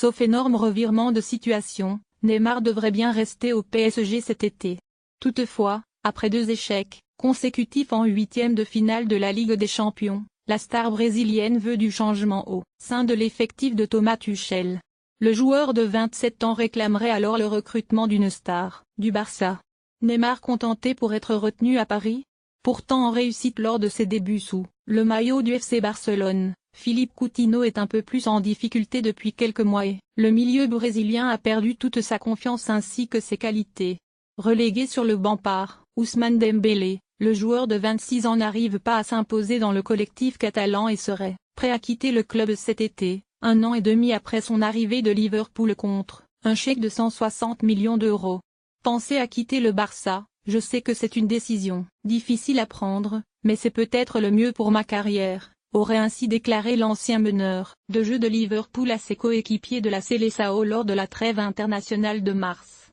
Sauf énorme revirement de situation, Neymar devrait bien rester au PSG cet été. Toutefois, après 2 échecs consécutifs en huitième de finale de la Ligue des Champions, la star brésilienne veut du changement au sein de l'effectif de Thomas Tuchel. Le joueur de 27 ans réclamerait alors le recrutement d'une star du Barça. Neymar contenté pour être retenu à Paris? Pourtant en réussite lors de ses débuts sous le maillot du FC Barcelone, Philippe Coutinho est un peu plus en difficulté depuis quelques mois et le milieu brésilien a perdu toute sa confiance ainsi que ses qualités. Relégué sur le banc par Ousmane Dembélé, le joueur de 26 ans n'arrive pas à s'imposer dans le collectif catalan et serait prêt à quitter le club cet été, 1 an et demi après son arrivée de Liverpool contre un chèque de 160 millions d'euros. Penser à quitter le Barça, je sais que c'est une décision difficile à prendre, mais c'est peut-être le mieux pour ma carrière, aurait ainsi déclaré l'ancien meneur de jeu de Liverpool à ses coéquipiers de la Seleção lors de la trêve internationale de mars.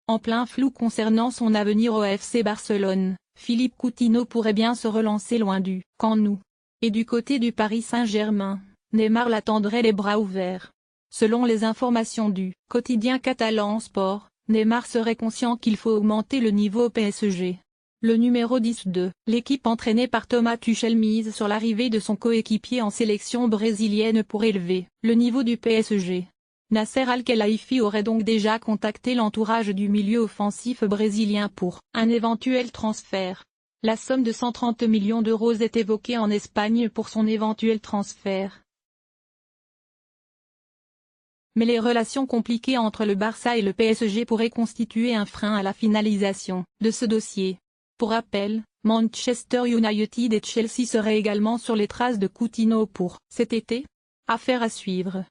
En plein flou concernant son avenir au FC Barcelone, Philippe Coutinho pourrait bien se relancer loin du Camp Nou. Et du côté du Paris Saint-Germain, Neymar l'attendrait les bras ouverts. Selon les informations du quotidien catalan Sport, Neymar serait conscient qu'il faut augmenter le niveau au PSG. Le numéro 10 de l'équipe entraînée par Thomas Tuchel mise sur l'arrivée de son coéquipier en sélection brésilienne pour élever le niveau du PSG. Nasser Al-Khelaifi aurait donc déjà contacté l'entourage du milieu offensif brésilien pour un éventuel transfert. La somme de 130 millions d'euros est évoquée en Espagne pour son éventuel transfert. Mais les relations compliquées entre le Barça et le PSG pourraient constituer un frein à la finalisation de ce dossier. Pour rappel, Manchester United et Chelsea seraient également sur les traces de Coutinho pour cet été. Affaire à suivre.